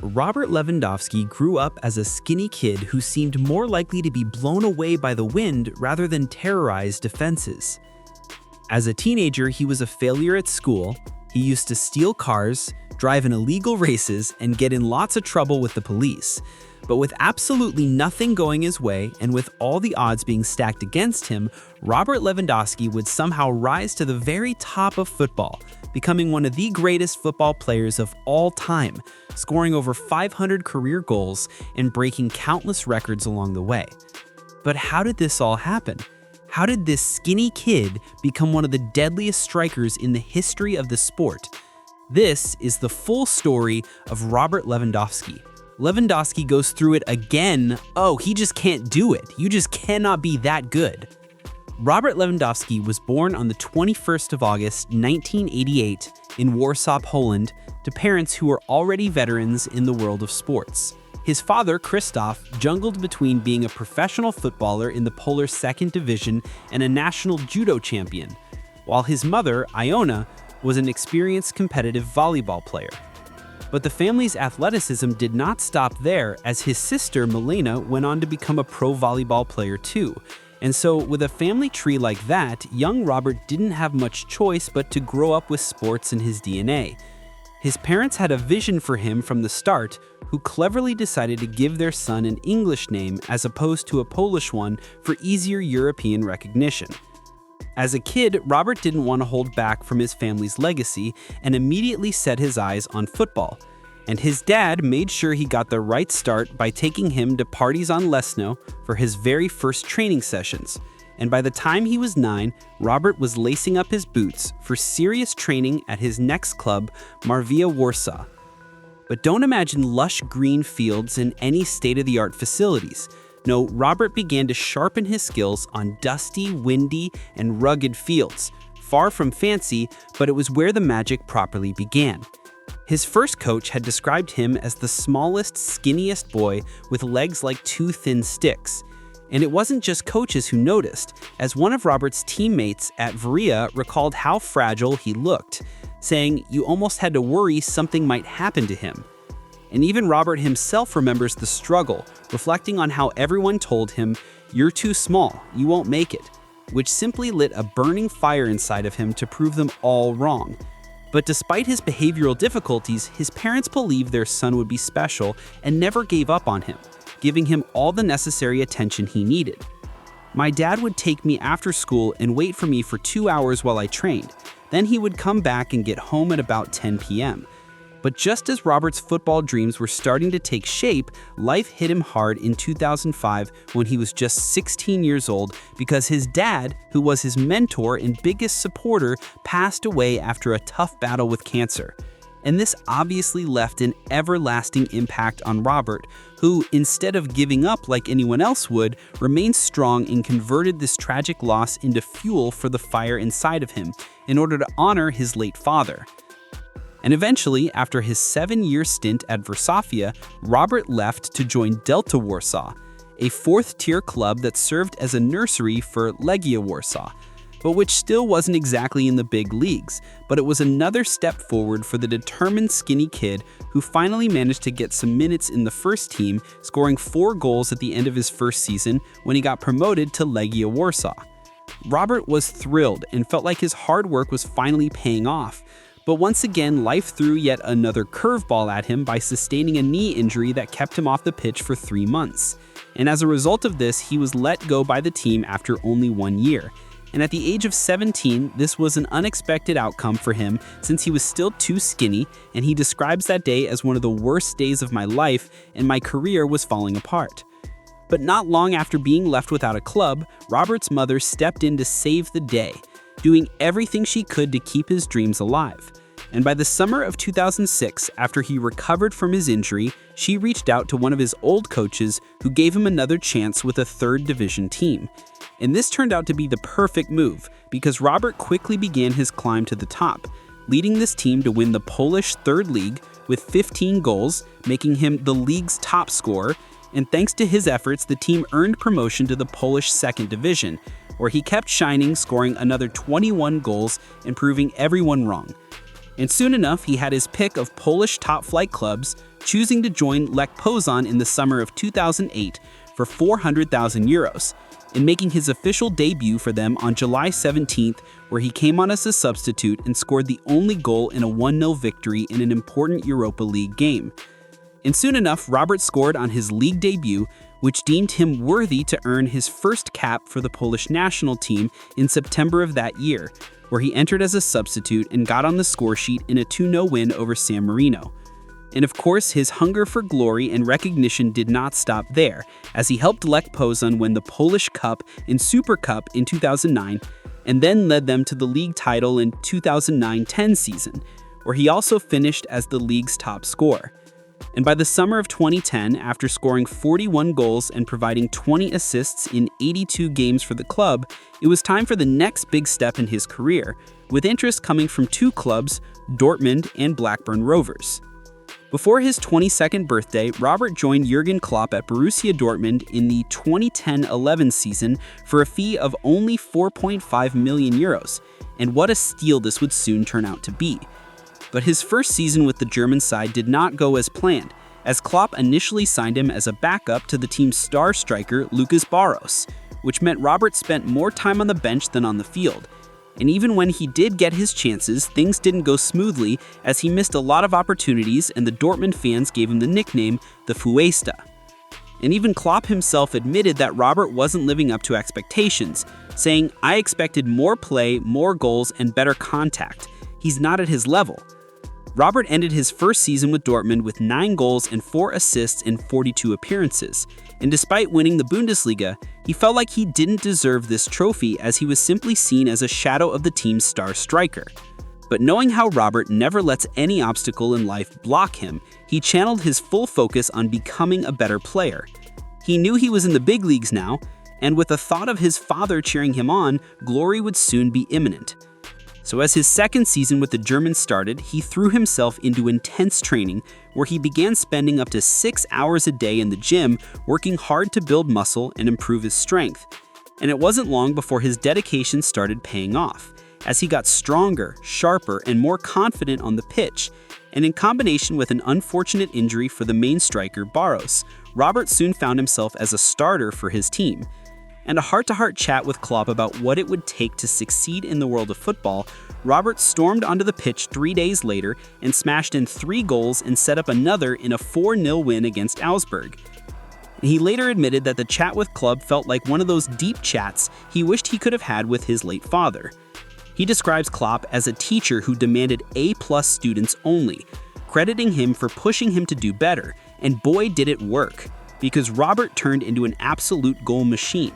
Robert Lewandowski grew up as a skinny kid who seemed more likely to be blown away by the wind rather than terrorize defenses. As a teenager, he was a failure at school. He used to steal cars, drive in illegal races, and get in lots of trouble with the police. But with absolutely nothing going his way, and with all the odds being stacked against him, Robert Lewandowski would somehow rise to the very top of football, becoming one of the greatest football players of all time, scoring over 500 career goals and breaking countless records along the way. But how did this all happen? How did this skinny kid become one of the deadliest strikers in the history of the sport? This is the full story of Robert Lewandowski. Lewandowski goes through it again. Oh, he just can't do it. You just cannot be that good. Robert Lewandowski was born on the 21st of August, 1988 in Warsaw, Poland, to parents who were already veterans in the world of sports. His father, Krzysztof, jungled between being a professional footballer in the Polish second division and a national judo champion, while his mother, Iona, was an experienced competitive volleyball player. But the family's athleticism did not stop there, as his sister, Milena, went on to become a pro volleyball player too. And so, with a family tree like that, young Robert didn't have much choice but to grow up with sports in his DNA. His parents had a vision for him from the start, who cleverly decided to give their son an English name as opposed to a Polish one for easier European recognition. As a kid, Robert didn't want to hold back from his family's legacy and immediately set his eyes on football. And his dad made sure he got the right start by taking him to parties on Lesno for his very first training sessions. And by the time he was 9, Robert was lacing up his boots for serious training at his next club, Marvia Warsaw. But don't imagine lush green fields and any state-of-the-art facilities. No, Robert began to sharpen his skills on dusty, windy, and rugged fields. Far from fancy, but it was where the magic properly began. His first coach had described him as the smallest, skinniest boy with legs like two thin sticks. And it wasn't just coaches who noticed, as one of Robert's teammates at Varia recalled how fragile he looked, saying you almost had to worry something might happen to him. And even Robert himself remembers the struggle, reflecting on how everyone told him, "You're too small, you won't make it," which simply lit a burning fire inside of him to prove them all wrong. But despite his behavioral difficulties, his parents believed their son would be special and never gave up on him, giving him all the necessary attention he needed. My dad would take me after school and wait for me for 2 hours while I trained. Then he would come back and get home at about 10 p.m. But just as Robert's football dreams were starting to take shape, life hit him hard in 2005 when he was just 16 years old because his dad, who was his mentor and biggest supporter, passed away after a tough battle with cancer. And this obviously left an everlasting impact on Robert, who, instead of giving up like anyone else would, remained strong and converted this tragic loss into fuel for the fire inside of him in order to honor his late father. And eventually, after his 7-year stint at Varsovia, Robert left to join Delta Warsaw, a fourth-tier club that served as a nursery for Legia Warsaw, but which still wasn't exactly in the big leagues. But it was another step forward for the determined skinny kid who finally managed to get some minutes in the first team, scoring 4 goals at the end of his first season when he got promoted to Legia Warsaw. Robert was thrilled and felt like his hard work was finally paying off. But once again, life threw yet another curveball at him by sustaining a knee injury that kept him off the pitch for 3 months. And as a result of this, he was let go by the team after only 1 year. And at the age of 17, this was an unexpected outcome for him since he was still too skinny, and he describes that day as one of the worst days of my life, and my career was falling apart. But not long after being left without a club, Robert's mother stepped in to save the day, doing everything she could to keep his dreams alive. And by the summer of 2006, after he recovered from his injury, she reached out to one of his old coaches who gave him another chance with a third division team. And this turned out to be the perfect move because Robert quickly began his climb to the top, leading this team to win the Polish third league with 15 goals, making him the league's top scorer. And thanks to his efforts, the team earned promotion to the Polish second division, where he kept shining, scoring another 21 goals and proving everyone wrong. And soon enough, he had his pick of Polish top-flight clubs, choosing to join Lech Poznan in the summer of 2008 for €400,000, and making his official debut for them on July 17th, where he came on as a substitute and scored the only goal in a 1-0 victory in an important Europa League game. And soon enough, Robert scored on his league debut, which deemed him worthy to earn his first cap for the Polish national team in September of that year, where he entered as a substitute and got on the score sheet in a 2-0 win over San Marino. And of course, his hunger for glory and recognition did not stop there, as he helped Lech Poznan win the Polish Cup and Super Cup in 2009, and then led them to the league title in 2009-10 season, where he also finished as the league's top scorer. And by the summer of 2010, after scoring 41 goals and providing 20 assists in 82 games for the club, it was time for the next big step in his career, with interest coming from two clubs, Dortmund and Blackburn Rovers. Before his 22nd birthday, Robert joined Jurgen Klopp at Borussia Dortmund in the 2010-11 season for a fee of only €4.5 million, and what a steal this would soon turn out to be. But his first season with the German side did not go as planned, as Klopp initially signed him as a backup to the team's star striker Lucas Barros, which meant Robert spent more time on the bench than on the field. And even when he did get his chances, things didn't go smoothly, as he missed a lot of opportunities and the Dortmund fans gave him the nickname the Fuesta. And even Klopp himself admitted that Robert wasn't living up to expectations, saying, "I expected more play, more goals, and better contact. He's not at his level." Robert ended his first season with Dortmund with 9 goals and 4 assists in 42 appearances, and despite winning the Bundesliga, he felt like he didn't deserve this trophy as he was simply seen as a shadow of the team's star striker. But knowing how Robert never lets any obstacle in life block him, he channeled his full focus on becoming a better player. He knew he was in the big leagues now, and with the thought of his father cheering him on, glory would soon be imminent. So as his second season with the Germans started, he threw himself into intense training, where he began spending up to 6 hours a day in the gym, working hard to build muscle and improve his strength. And it wasn't long before his dedication started paying off, as he got stronger, sharper, and more confident on the pitch. And in combination with an unfortunate injury for the main striker, Barros, Robert soon found himself as a starter for his team. And a heart-to-heart chat with Klopp about what it would take to succeed in the world of football, Robert stormed onto the pitch 3 days later and smashed in 3 goals and set up another in a 4-0 win against Augsburg. He later admitted that the chat with Klopp felt like one of those deep chats he wished he could have had with his late father. He describes Klopp as a teacher who demanded A+ students only, crediting him for pushing him to do better, and boy did it work, because Robert turned into an absolute goal machine,